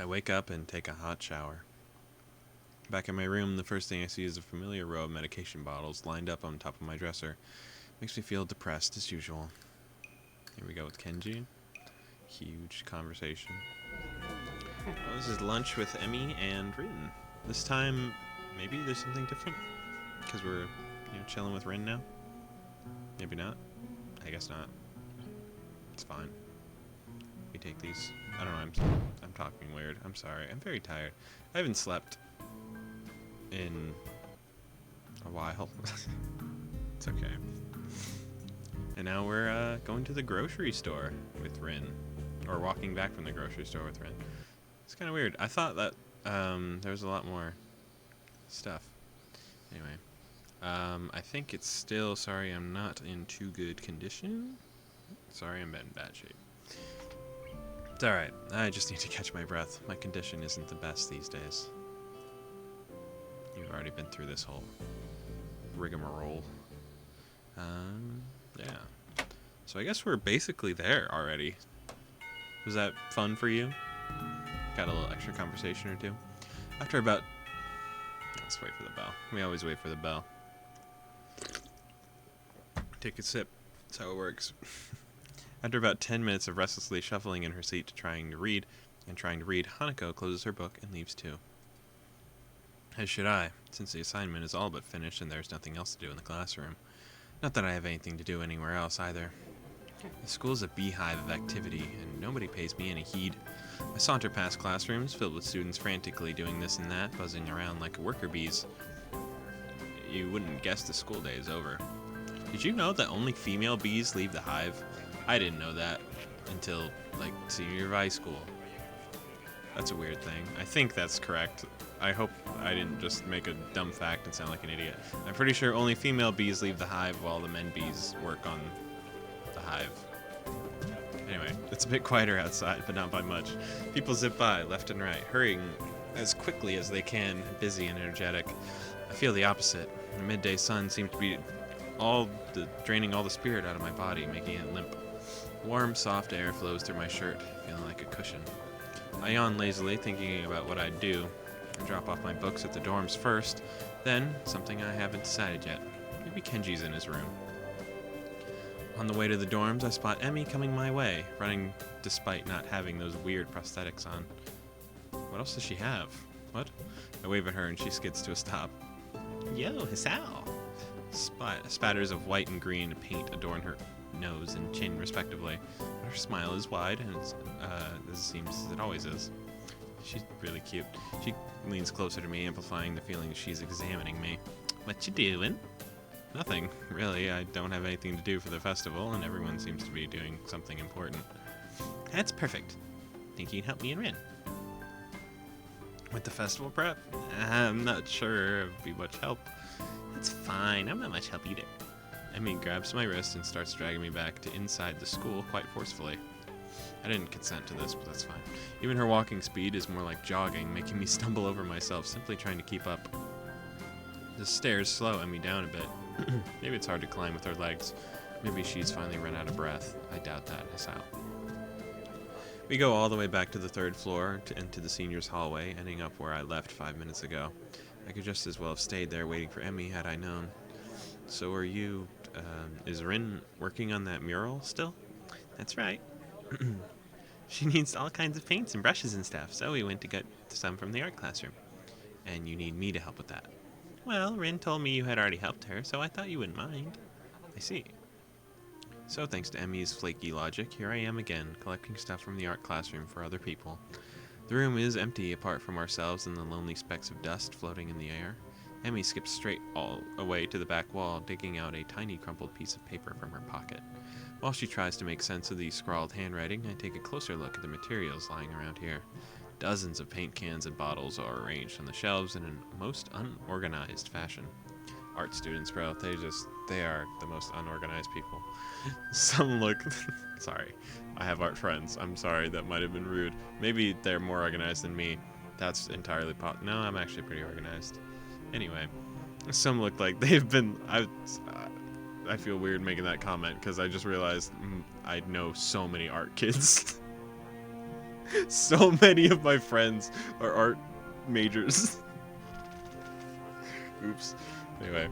I wake up and take a hot shower. Back in my room, the first thing I see is a familiar row of medication bottles lined up on top of my dresser. Makes me feel depressed as usual. Here we go with Kenji. Huge conversation. Oh, this is lunch with Emmy and Rin. This time, maybe there's something different? Because we're, chilling with Rin now? Maybe not. I guess not. It's fine. We take these. I don't know, I'm talking weird. I'm sorry. I'm very tired. I haven't slept in a while. It's okay. And now we're going to the grocery store with Rin. Or walking back from the grocery store with Rin. It's kind of weird. I thought that there was a lot more stuff. Anyway. I think it's still, sorry I'm not in too good condition. Sorry I'm in bad shape. It's alright. I just need to catch my breath. My condition isn't the best these days. You've already been through this whole rigmarole. Yeah. So I guess we're basically there already. Was that fun for you? Got a little extra conversation or two? After about... Let's wait for the bell. We always wait for the bell. Take a sip. That's how it works. After about 10 minutes of restlessly shuffling in her seat trying to read, Hanako closes her book and leaves too. As should I, since the assignment is all but finished and there's nothing else to do in the classroom. Not that I have anything to do anywhere else either. The school is a beehive of activity, and nobody pays me any heed. I saunter past classrooms filled with students frantically doing this and that, buzzing around like worker bees. You wouldn't guess the school day is over. Did you know that only female bees leave the hive? I didn't know that until, senior year of high school. That's a weird thing. I think that's correct. I hope I didn't just make a dumb fact and sound like an idiot. I'm pretty sure only female bees leave the hive while the men bees work on the hive. Anyway, it's a bit quieter outside, but not by much. People zip by, left and right, hurrying as quickly as they can, busy and energetic. I feel the opposite. The midday sun seems to be draining all the spirit out of my body, making it limp. Warm, soft air flows through my shirt, feeling like a cushion. I yawn lazily, thinking about what I'd do. I drop off my books at the dorms first, then something I haven't decided yet. Maybe Kenji's in his room. On the way to the dorms, I spot Emmy coming my way, running despite not having those weird prosthetics on. What else does she have? What? I wave at her and she skids to a stop. Yo, Hisao! Spatters of white and green paint adorn her nose and chin respectively. Her smile is wide and as it seems as it always is. She's really cute. She leans closer to me, amplifying the feeling she's examining me. What you doing? Nothing, really. I don't have anything to do for the festival, and everyone seems to be doing something important. That's perfect. Think you can help me and Rin? With the festival prep? I'm not sure it'd be much help. That's fine. I'm not much help either. Emmy grabs my wrist and starts dragging me back to inside the school quite forcefully. I didn't consent to this, but that's fine. Even her walking speed is more like jogging, making me stumble over myself, simply trying to keep up. The stairs slow Emmy down a bit. Maybe it's hard to climb with her legs. Maybe she's finally run out of breath. I doubt that, Hisao. We go all the way back to the third floor and to the seniors' hallway, ending up where I left 5 minutes ago. I could just as well have stayed there waiting for Emmy had I known. So are you, is Rin working on that mural still? That's right. She needs all kinds of paints and brushes and stuff, so we went to get some from the art classroom. And you need me to help with that. Well, Rin told me you had already helped her, so I thought you wouldn't mind. I see. So thanks to Emmy's flaky logic, here I am again, collecting stuff from the art classroom for other people. The room is empty apart from ourselves and the lonely specks of dust floating in the air. Emmy skips straight all away to the back wall, digging out a tiny crumpled piece of paper from her pocket. While she tries to make sense of the scrawled handwriting, I take a closer look at the materials lying around here. Dozens of paint cans and bottles are arranged on the shelves in a most unorganized fashion. Art students, bro, they are the most unorganized people. Some look... Sorry, I have art friends. I'm sorry, that might have been rude. Maybe they're more organized than me. That's entirely No, I'm actually pretty organized. Anyway, some look like they've been... I feel weird making that comment because I just realized I know so many art kids. So many of my friends are art majors. Oops. Anyway,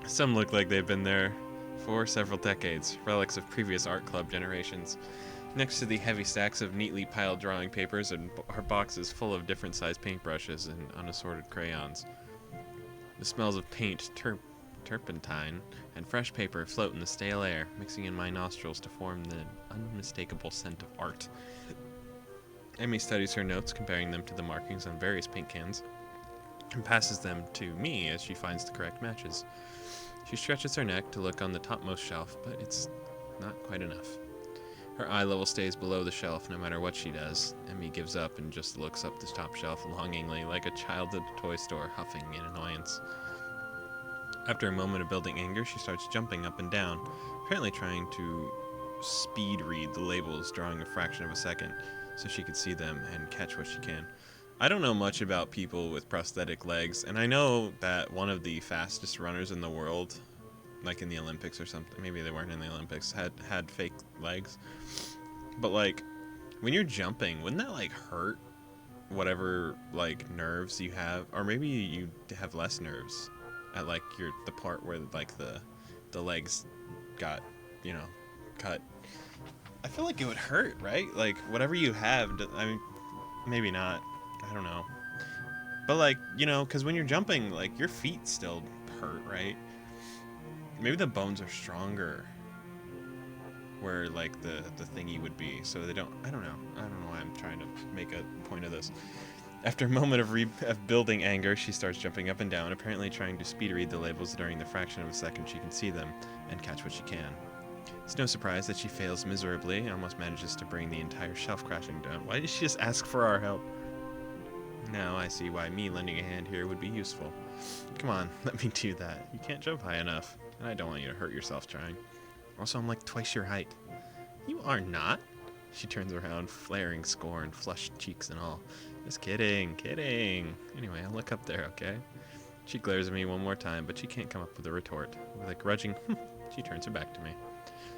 some look like they've been there for several decades, relics of previous art club generations. Next to the heavy stacks of neatly piled drawing papers are boxes full of different sized paintbrushes and unassorted crayons. The smells of paint, turpentine, and fresh paper float in the stale air, mixing in my nostrils to form the unmistakable scent of art. Emmy studies her notes, comparing them to the markings on various paint cans, and passes them to me as she finds the correct matches. She stretches her neck to look on the topmost shelf, but it's not quite enough. Her eye level stays below the shelf no matter what she does. Emmy gives up and just looks up the top shelf longingly, like a child at a toy store, huffing in annoyance. After a moment of building anger, she starts jumping up and down, apparently trying to speed read the labels, drawing a fraction of a second, so she could see them and catch what she can. I don't know much about people with prosthetic legs, and I know that one of the fastest runners in the world, like in the Olympics or something, maybe they weren't in the Olympics, had fake legs. But like, when you're jumping, wouldn't that like hurt whatever like nerves you have? Or maybe you have less nerves at like the part where like the legs got, cut. I feel like it would hurt, right? Like whatever you have, I mean, maybe not. I don't know. But like, because when you're jumping, like your feet still hurt, right? Maybe the bones are stronger where like the thingy would be, so they don't. I don't know why I'm trying to make a point of this. After a moment of building anger, she starts jumping up and down, apparently trying to speed read the labels during the fraction of a second she can see them and catch what she can. It's no surprise that she fails miserably and almost manages to bring the entire shelf crashing down. Why did she just ask for our help? Now I see why me lending a hand here would be useful. Come on, let me do that. You can't jump high enough, and I don't want you to hurt yourself trying. Also, I'm like twice your height. You are not. She turns around, flaring scorn, flushed cheeks and all. Just kidding. Anyway, I'll look up there, okay? She glares at me one more time, but she can't come up with a retort. With a grudging, she turns her back to me.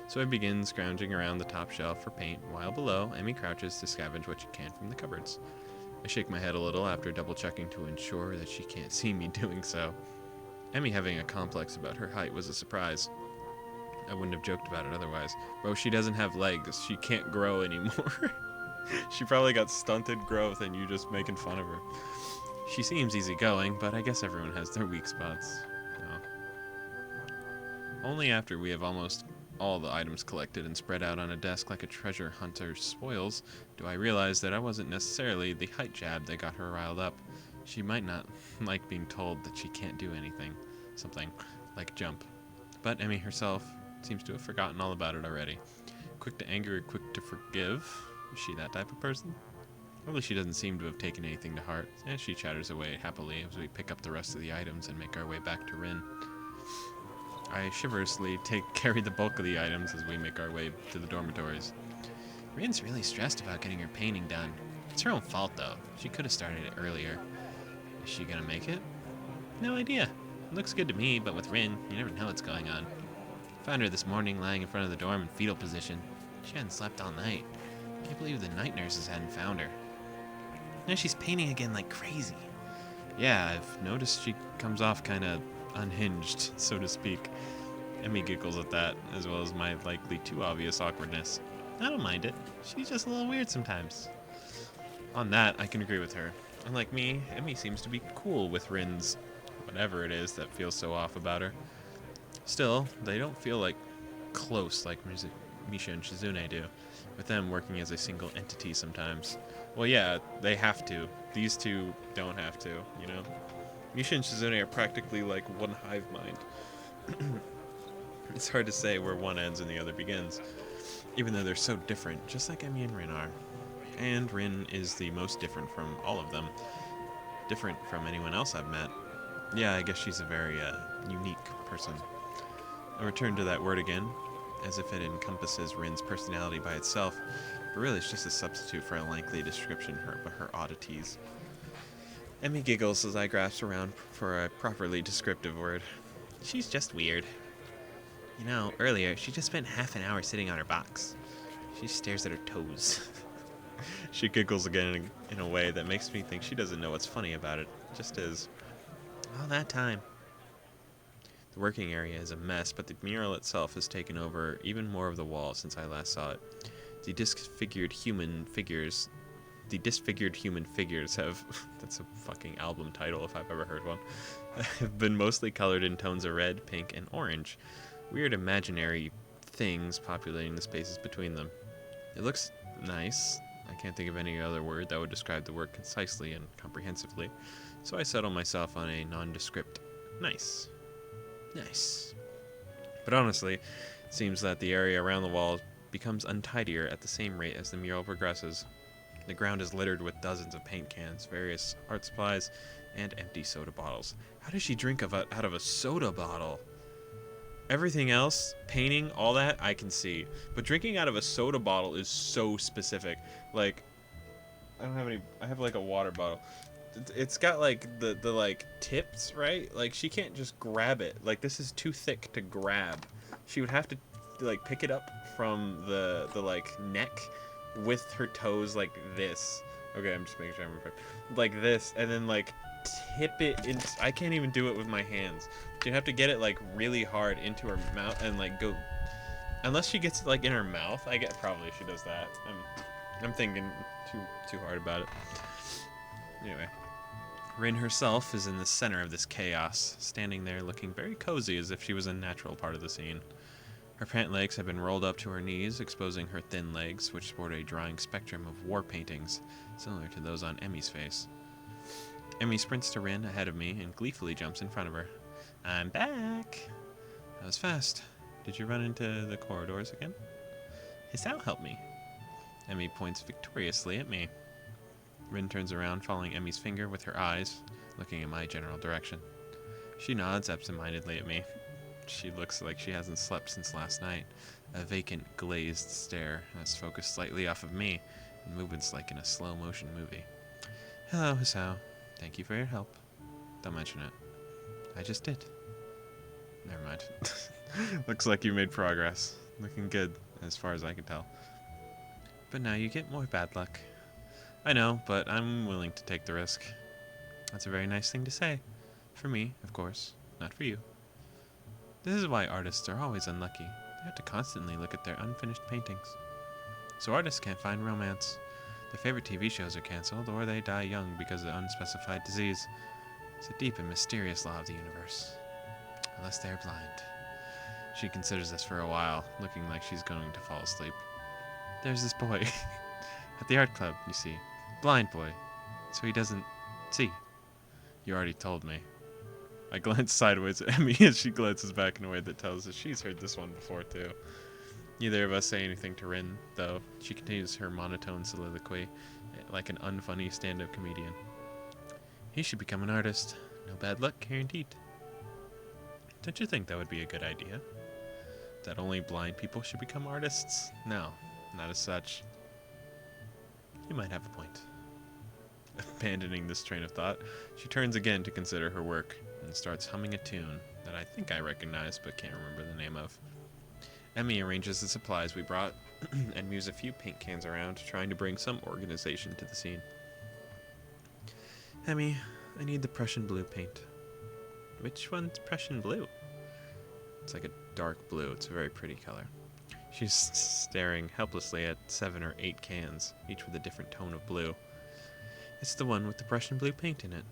So I begin scrounging around the top shelf for paint, while below, Emmy crouches to scavenge what she can from the cupboards. I shake my head a little after double-checking to ensure that she can't see me doing so. Emmy having a complex about her height was a surprise. I wouldn't have joked about it otherwise. Bro, she doesn't have legs. She can't grow anymore. She probably got stunted growth and you just making fun of her. She seems easygoing, but I guess everyone has their weak spots. No. Only after we have almost all the items collected and spread out on a desk like a treasure hunter's spoils do I realize that I wasn't necessarily the height jab that got her riled up. She might not like being told that she can't do anything. Something like jump. But Emmy herself seems to have forgotten all about it already. Quick to anger, quick to forgive. Is she that type of person? Probably she doesn't seem to have taken anything to heart, and she chatters away happily as we pick up the rest of the items and make our way back to Rin. I chivalrously carry the bulk of the items as we make our way to the dormitories. Rin's really stressed about getting her painting done. It's her own fault, though. She could have started it earlier. Is she gonna make it? No idea. It looks good to me, but with Rin, you never know what's going on. Found her this morning lying in front of the dorm in fetal position. She hadn't slept all night. Can't believe the night nurses hadn't found her. Now she's painting again like crazy. Yeah, I've noticed she comes off kind of unhinged, so to speak. Emmy giggles at that, as well as my likely too obvious awkwardness. I don't mind it. She's just a little weird sometimes. On that, I can agree with her. Unlike me, Emmy seems to be cool with Rin's whatever it is that feels so off about her. Still, they don't feel like close like Misha and Shizune do, with them working as a single entity sometimes. Well, yeah, they have to. These two don't have to, you know? Misha and Shizune are practically like one hive mind. It's hard to say where one ends and the other begins, even though they're so different, just like Emmy and Rin are. And Rin is the most different from all of them. Different from anyone else I've met. Yeah, I guess she's a very unique person. I return to that word again, as if it encompasses Rin's personality by itself, but really it's just a substitute for a lengthy description of her oddities. Emmy giggles as I grasp around for a properly descriptive word. She's just weird. You know, earlier she just spent half an hour sitting on her box. She stares at her toes. She giggles again in a way that makes me think she doesn't know what's funny about it. Just is. All that time. The working area is a mess, but the mural itself has taken over even more of the wall since I last saw it. The disfigured human figures have, that's a fucking album title if I've ever heard one, have been mostly colored in tones of red, pink, and orange. Weird imaginary things populating the spaces between them. It looks nice. I can't think of any other word that would describe the work concisely and comprehensively, so I settle myself on a nondescript nice. Nice. But honestly, it seems that the area around the wall becomes untidier at the same rate as the mural progresses. The ground is littered with dozens of paint cans, various art supplies, and empty soda bottles. How does she drink out of a soda bottle? Everything else, painting, all that, I can see. But drinking out of a soda bottle is so specific. Like, I don't have any, I have like a water bottle. It's got like the like tips, right? Like she can't just grab it. Like this is too thick to grab. She would have to like pick it up from the like neck with her toes like this. Okay, I'm just making sure I'm right. Like this, and then like tip it in. I can't even do it with my hands. You'd have to get it like really hard into her mouth and like go. Unless she gets it like in her mouth, I get probably she does that. I'm thinking too hard about it. Anyway, Rin herself is in the center of this chaos, standing there looking very cozy as if she was a natural part of the scene. Her pant legs have been rolled up to her knees, exposing her thin legs, which sport a drawing spectrum of war paintings, similar to those on Emmy's face. Emmy sprints to Rin ahead of me and gleefully jumps in front of her. I'm back! That was fast. Did you run into the corridors again? Hisao helped me. Emmy points victoriously at me. Rin turns around, following Emmy's finger with her eyes, looking in my general direction. She nods absentmindedly at me. She looks like she hasn't slept since last night. A vacant, glazed stare that's focused slightly off of me, and movements like in a slow-motion movie. Hello, Hisao. Thank you for your help. Don't mention it. I just did. Never mind. Looks like you made progress. Looking good, as far as I can tell. But now you get more bad luck. I know, but I'm willing to take the risk. That's a very nice thing to say. For me, of course, not for you. This is why artists are always unlucky. They have to constantly look at their unfinished paintings. So artists can't find romance. Their favorite TV shows are canceled, or they die young because of unspecified disease. It's a deep and mysterious law of the universe. Unless they are blind. She considers this for a while, looking like she's going to fall asleep. There's this boy. At the art club, you see. Blind boy. So he doesn't see. You already told me. I glance sideways at Emmy as she glances back in a way that tells us she's heard this one before, too. Neither of us say anything to Rin, though. She continues her monotone soliloquy, like an unfunny stand-up comedian. He should become an artist. No bad luck, guaranteed. Don't you think that would be a good idea? That only blind people should become artists? No, not as such. You might have a point. Abandoning this train of thought, she turns again to consider her work and starts humming a tune that I think I recognize but can't remember the name of. Emmy arranges the supplies we brought and moves a few paint cans around, trying to bring some organization to the scene. Emmy, I need the Prussian Blue paint. Which one's Prussian Blue? It's like a dark blue. It's a very pretty color. She's staring helplessly at 7 or 8 cans, each with a different tone of blue. It's the one with the Prussian Blue paint in it.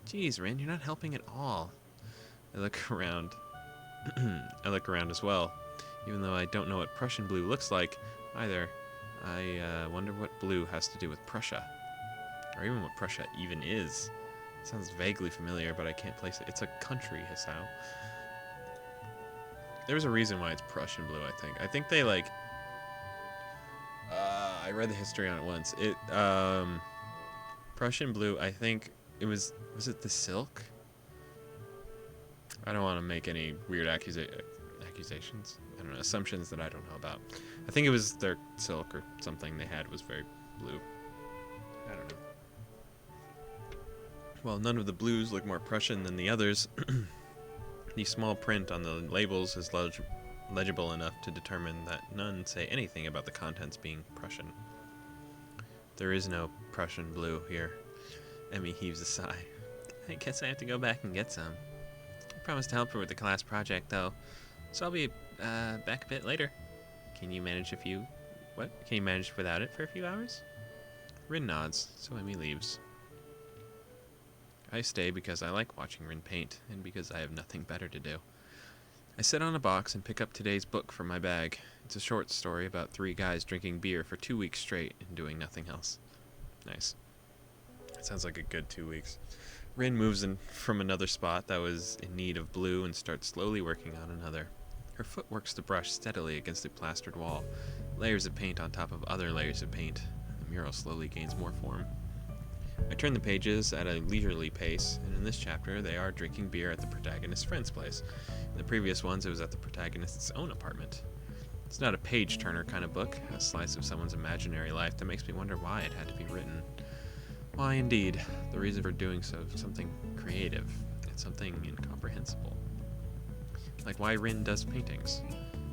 Geez, Rin, you're not helping at all. I look around. I look around as well. Even though I don't know what Prussian Blue looks like either, I wonder what blue has to do with Prussia. Or even what Prussia even is. It sounds vaguely familiar, but I can't place it. It's a country, Hisao. There's a reason why it's Prussian Blue, I think. I think they, like... I read the history on it once. Prussian Blue, I think it was it the silk? I don't want to make any weird accusations. I don't know, assumptions that I don't know about. I think it was their silk or something they had was very blue. I don't know. While none of the blues look more Prussian than the others, the small print on the labels is legible enough to determine that none say anything about the contents being Prussian. There is no Prussian Blue here. Emmy heaves a sigh. I guess I have to go back and get some. I promised to help her with the class project, though, so I'll be back a bit later. Can you manage Can you manage without it for a few hours? Rin nods, so Emmy leaves. I stay because I like watching Rin paint, and because I have nothing better to do. I sit on a box and pick up today's book from my bag. It's a short story about 3 guys drinking beer for 2 weeks straight and doing nothing else. Nice. That sounds like a good 2 weeks. Rin moves in from another spot that was in need of blue and starts slowly working on another. Her foot works the brush steadily against the plastered wall, layers of paint on top of other layers of paint, and the mural slowly gains more form. I turn the pages at a leisurely pace, and in this chapter they are drinking beer at the protagonist's friend's place. In the previous ones it was at the protagonist's own apartment. It's not a page-turner kind of book, a slice of someone's imaginary life that makes me wonder why it had to be written. Why, indeed, the reason for doing so is something creative, and something incomprehensible. Like why Rin does paintings.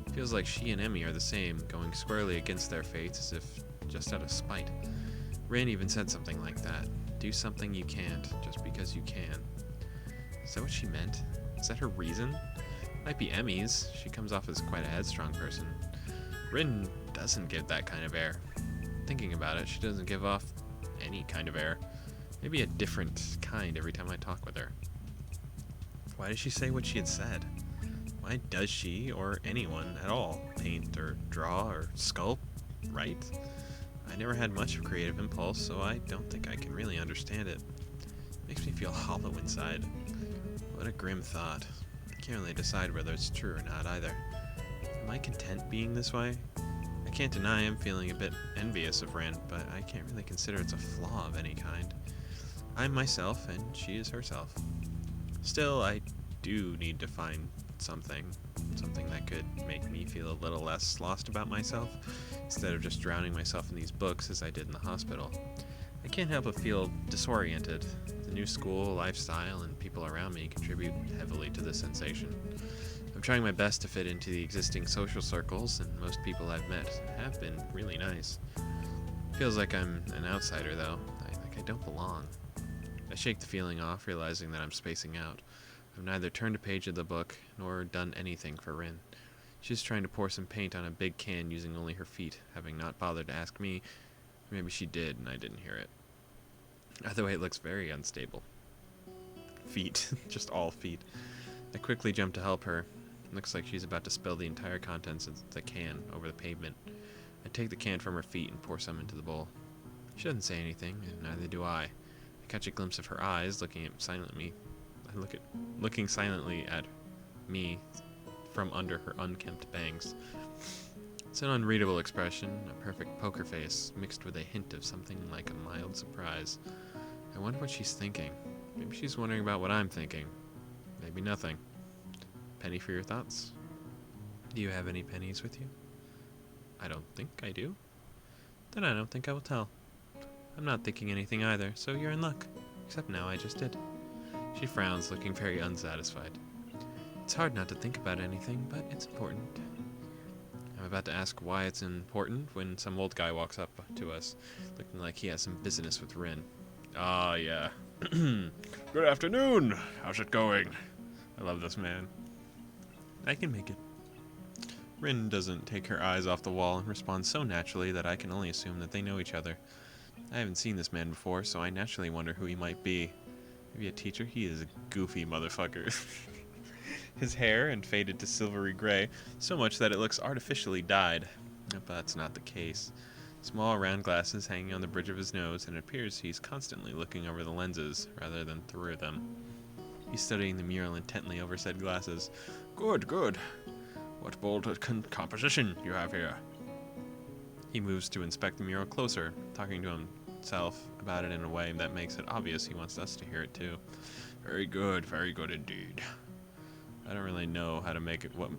It feels like she and Emmy are the same, going squarely against their fates as if just out of spite. Rin even said something like that. Do something you can't, just because you can. Is that what she meant? Is that her reason? Might be Emmy's. She comes off as quite a headstrong person. Rin doesn't give that kind of air. Thinking about it, she doesn't give off any kind of air. Maybe a different kind every time I talk with her. Why did she say what she had said? Why does she, or anyone at all, paint or draw or sculpt, write? I never had much of a creative impulse, so I don't think I can really understand it. It makes me feel hollow inside. What a grim thought. I can't really decide whether it's true or not either. Am I content being this way? I can't deny I'm feeling a bit envious of Rin, but I can't really consider it's a flaw of any kind. I'm myself, and she is herself. Still, I do need to find something that could make me feel a little less lost about myself, instead of just drowning myself in these books as I did in the hospital. I can't help but feel disoriented. The new school, lifestyle, and people around me contribute heavily to this sensation. I'm trying my best to fit into the existing social circles, and most people I've met have been really nice. Feels like I'm an outsider, though. Like I don't belong. I shake the feeling off, realizing that I'm spacing out. I've neither turned a page of the book, nor done anything for Rin. She's trying to pour some paint on a big can using only her feet, having not bothered to ask me. Maybe she did, and I didn't hear it. Either way, it looks very unstable. Feet. Just all feet. I quickly jump to help her. It looks like she's about to spill the entire contents of the can over the pavement. I take the can from her feet and pour some into the bowl. She doesn't say anything, and neither do I. I catch a glimpse of her eyes looking silently at me from under her unkempt bangs. It's an unreadable expression, a perfect poker face, mixed with a hint of something like a mild surprise. I wonder what she's thinking. Maybe she's wondering about what I'm thinking. Maybe nothing. Penny for your thoughts? Do you have any pennies with you? I don't think I do. Then I don't think I will tell. I'm not thinking anything either, so you're in luck. Except now I just did. She frowns, looking very unsatisfied. It's hard not to think about anything, but it's important. I'm about to ask why it's important when some old guy walks up to us, looking like he has some business with Rin. Ah, yeah. Good afternoon. How's it going? I love this man. I can make it. Rin doesn't take her eyes off the wall and responds so naturally that I can only assume that they know each other. I haven't seen this man before, so I naturally wonder who he might be. Maybe a teacher? He is a goofy motherfucker. His hair and faded to silvery gray, so much that it looks artificially dyed. But that's not the case. Small round glasses hanging on the bridge of his nose, and it appears he's constantly looking over the lenses, rather than through them. He's studying the mural intently over said glasses. Good, good. What bold composition you have here. He moves to inspect the mural closer, talking to himself about it in a way that makes it obvious he wants us to hear it too. Very good indeed. I don't really know what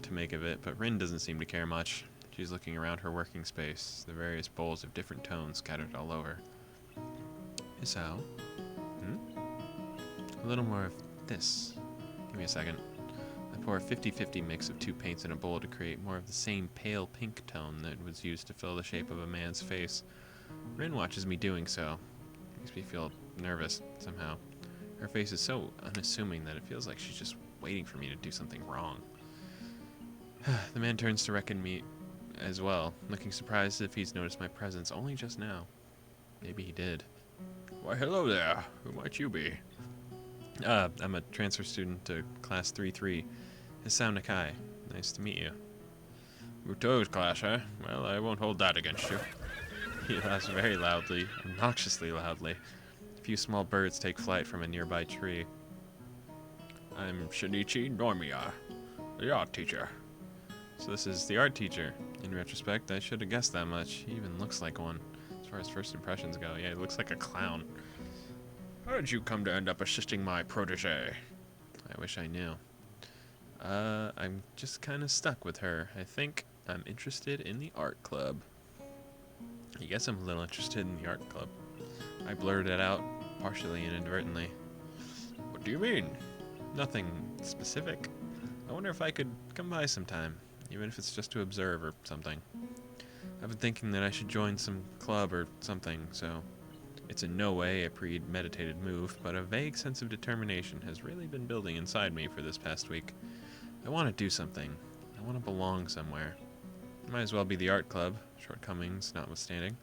to make of it, but Rin doesn't seem to care much. She's looking around her working space, the various bowls of different tones scattered all over. Isao? A little more of this. Give me a second. I pour a 50-50 mix of 2 paints in a bowl to create more of the same pale pink tone that was used to fill the shape of a man's face. Rin watches me doing so. Makes me feel nervous somehow. Her face is so unassuming that it feels like she's just waiting for me to do something wrong. The man turns to reckon me as well, looking surprised if he's noticed my presence only just now. Maybe he did. Why, hello there. Who might you be? I'm a transfer student to Class 3-3. Hisao Nakai. Nice to meet you. Muto's class, huh? Well, I won't hold that against you. He laughs very loudly, obnoxiously loudly. A few small birds take flight from a nearby tree. I'm Shinichi Nomiya, the art teacher. So this is the art teacher. In retrospect, I should have guessed that much. He even looks like one. As far as first impressions go, yeah, he looks like a clown. How did you come to end up assisting my protege? I wish I knew. I'm just kind of stuck with her. I think I'm interested in the art club. I guess I'm a little interested in the art club. I blurted it out, partially inadvertently. What do you mean? Nothing specific. I wonder if I could come by sometime, even if it's just to observe or something. I've been thinking that I should join some club or something, so it's in no way a premeditated move, but a vague sense of determination has really been building inside me for this past week. I want to do something. I want to belong somewhere. Might as well be the art club, shortcomings notwithstanding.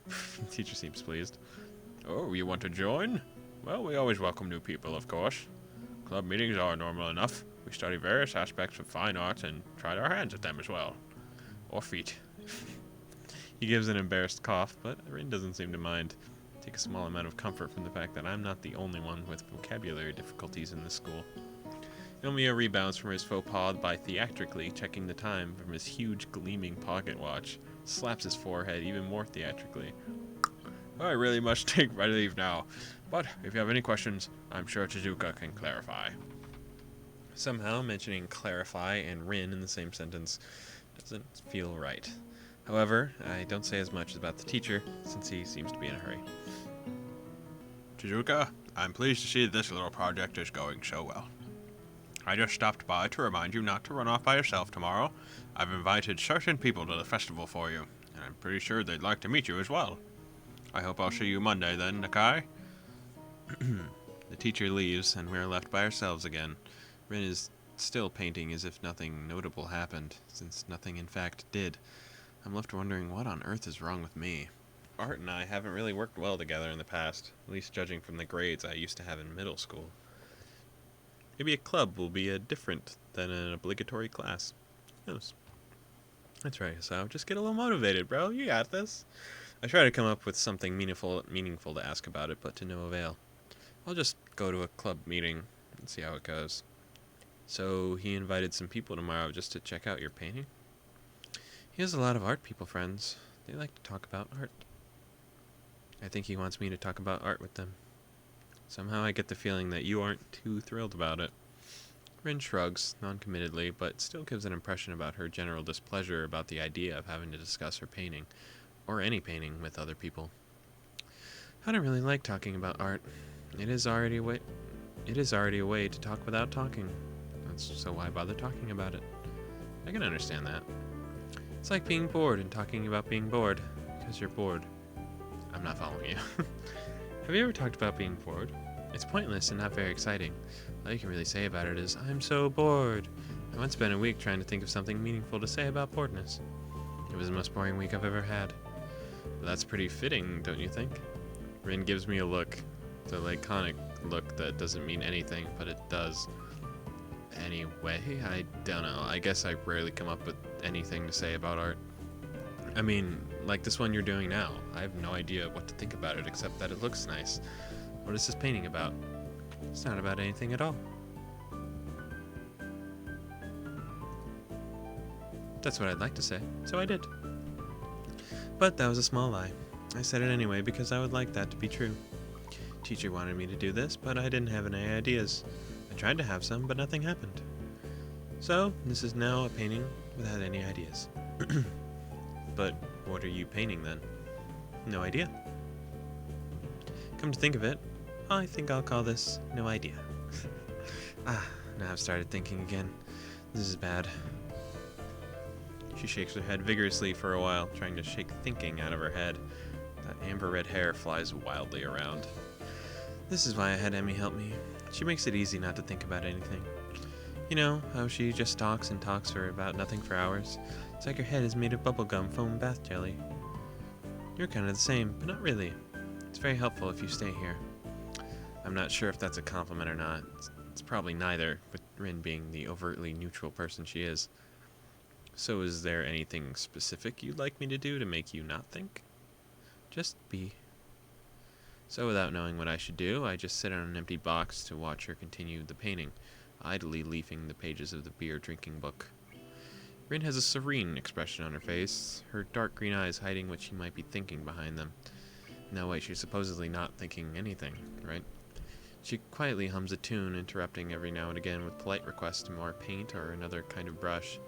The teacher seems pleased. Oh, you want to join? Well, we always welcome new people, of course. Club meetings are normal enough. We study various aspects of fine arts and tried our hands at them as well. Or feet. He gives an embarrassed cough, but Rin doesn't seem to mind. I take a small amount of comfort from the fact that I'm not the only one with vocabulary difficulties in this school. Nomiya rebounds from his faux pas by theatrically checking the time from his huge gleaming pocket watch, slaps his forehead even more theatrically. I really must take my leave now, but if you have any questions, I'm sure Chizuka can clarify. Somehow, mentioning clarify and Rin in the same sentence doesn't feel right. However, I don't say as much about the teacher, since he seems to be in a hurry. Chizuka, I'm pleased to see that this little project is going so well. I just stopped by to remind you not to run off by yourself tomorrow. I've invited certain people to the festival for you, and I'm pretty sure they'd like to meet you as well. I hope I'll see you Monday then, Nakai. The teacher leaves, and we're left by ourselves again. Rin is still painting as if nothing notable happened, since nothing in fact did. I'm left wondering what on earth is wrong with me. Art and I haven't really worked well together in the past, at least judging from the grades I used to have in middle school. Maybe a club will be different than an obligatory class. Who knows? That's right, so just get a little motivated, bro. You got this. I try to come up with something meaningful to ask about it, but to no avail. I'll just go to a club meeting and see how it goes. So he invited some people tomorrow just to check out your painting? He has a lot of art people friends. They like to talk about art. I think he wants me to talk about art with them. Somehow I get the feeling that you aren't too thrilled about it. Rin shrugs, non-committedly, but still gives an impression about her general displeasure about the idea of having to discuss her painting, or any painting, with other people. I don't really like talking about art. It is already a way to talk without talking. So why bother talking about it? I can understand that. It's like being bored and talking about being bored, because you're bored. I'm not following you. Have you ever talked about being bored? It's pointless and not very exciting. All you can really say about it is, I'm so bored. I once spent a week trying to think of something meaningful to say about boredness. It was the most boring week I've ever had. But that's pretty fitting, don't you think? Rin gives me a look. The laconic look that doesn't mean anything, but it does. Anyway, I don't know. I guess I rarely come up with anything to say about art. I mean, like this one you're doing now. I have no idea what to think about it except that it looks nice. What is this painting about? It's not about anything at all. That's what I'd like to say, so I did. But that was a small lie. I said it anyway because I would like that to be true. Teacher wanted me to do this, but I didn't have any ideas. I tried to have some, but nothing happened. So, this is now a painting without any ideas. But what are you painting then? No idea. Come to think of it, I think I'll call this no idea. Now I've started thinking again. This is bad. She shakes her head vigorously for a while, trying to shake thinking out of her head. That amber-red hair flies wildly around. This is why I had Emmy help me. She makes it easy not to think about anything. You know, how she just talks and talks for about nothing for hours? It's like her head is made of bubblegum foam bath jelly. You're kind of the same, but not really. It's very helpful if you stay here. I'm not sure if that's a compliment or not. It's probably neither, with Rin being the overtly neutral person she is. So is there anything specific you'd like me to do to make you not think? Just be. So without knowing what I should do, I just sit on an empty box to watch her continue the painting, idly leafing the pages of the beer-drinking book. Rin has a serene expression on her face, her dark green eyes hiding what she might be thinking behind them. No, wait, she's supposedly not thinking anything, right? She quietly hums a tune, interrupting every now and again with polite requests to more paint or another kind of brush.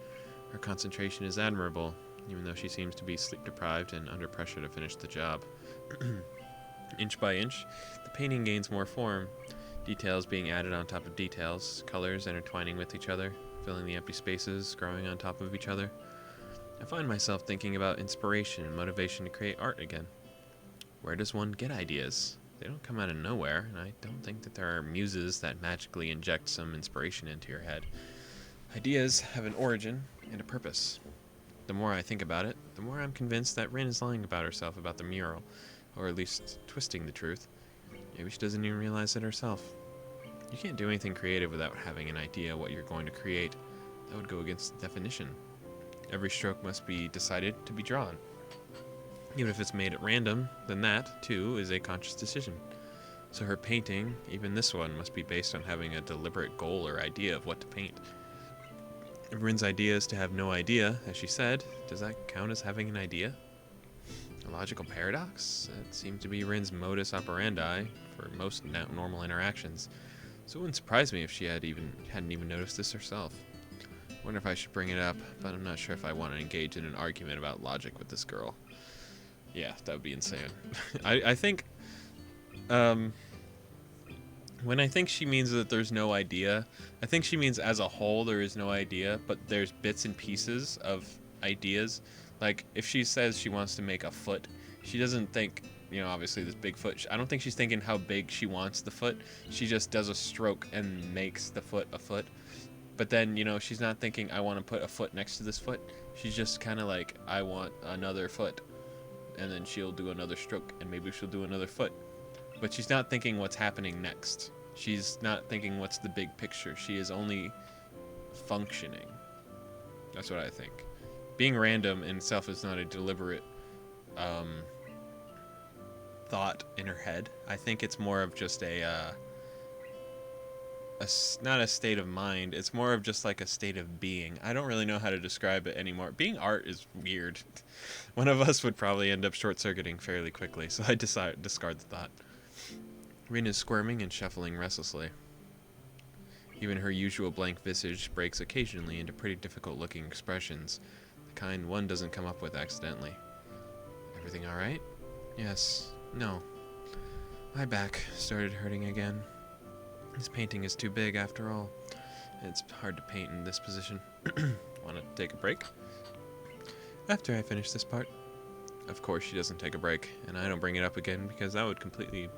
Her concentration is admirable, even though she seems to be sleep-deprived and under pressure to finish the job. Inch by inch, the painting gains more form, details being added on top of details, colors intertwining with each other, filling the empty spaces, growing on top of each other. I find myself thinking about inspiration and motivation to create art again. Where does one get ideas? They don't come out of nowhere, and I don't think that there are muses that magically inject some inspiration into your head. Ideas have an origin and a purpose. The more I think about it, the more I'm convinced that Rin is lying about herself about the mural, or at least twisting the truth. Maybe she doesn't even realize it herself. You can't do anything creative without having an idea what you're going to create. That would go against the definition. Every stroke must be decided to be drawn. Even if it's made at random, then that, too, is a conscious decision. So her painting, even this one, must be based on having a deliberate goal or idea of what to paint. If Rin's idea is to have no idea, as she said, does that count as having an idea? A logical paradox? That seems to be Rin's modus operandi for most normal interactions. So it wouldn't surprise me if she hadn't even noticed this herself. I wonder if I should bring it up, but I'm not sure if I want to engage in an argument about logic with this girl. Yeah, that would be insane. I think, when I think she means that there's no idea, I think she means as a whole there is no idea, but there's bits and pieces of ideas. Like, if she says she wants to make a foot, she doesn't think, obviously this big foot. I don't think she's thinking how big she wants the foot. She just does a stroke and makes the foot a foot. But then, she's not thinking, I want to put a foot next to this foot. She's just kind of like, I want another foot. And then she'll do another stroke, and maybe she'll do another foot. But she's not thinking what's happening next. She's not thinking what's the big picture. She is only functioning. That's what I think. Being random in itself is not a deliberate thought in her head. I think it's more of just not a state of mind. It's more of just like a state of being. I don't really know how to describe it anymore. Being art is weird. One of us would probably end up short-circuiting fairly quickly, so I discard the thought. Rin is squirming and shuffling restlessly. Even her usual blank visage breaks occasionally into pretty difficult-looking expressions, the kind one doesn't come up with accidentally. Everything all right? Yes. No. My back started hurting again. This painting is too big after all. It's hard to paint in this position. Want to take a break? After I finish this part. Of course she doesn't take a break, and I don't bring it up again because that would be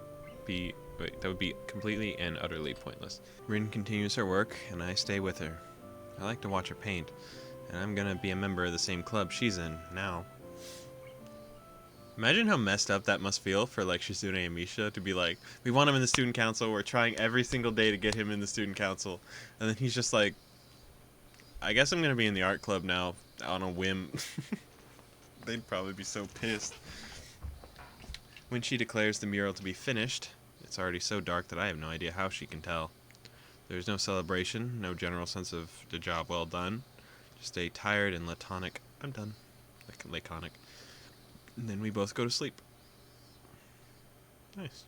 completely and utterly pointless. Rin continues her work, and I stay with her. I like to watch her paint, and I'm gonna be a member of the same club she's in now. Imagine how messed up that must feel for like Shizune and Misha to be like, we want him in the student council, we're trying every single day to get him in the student council, and then he's just like, I guess I'm gonna be in the art club now on a whim. They'd probably be so pissed. When she declares the mural to be finished, it's already so dark that I have no idea how she can tell. There's no celebration, no general sense of the job well done, just a tired and laconic, I'm done, laconic. And then we both go to sleep. Nice.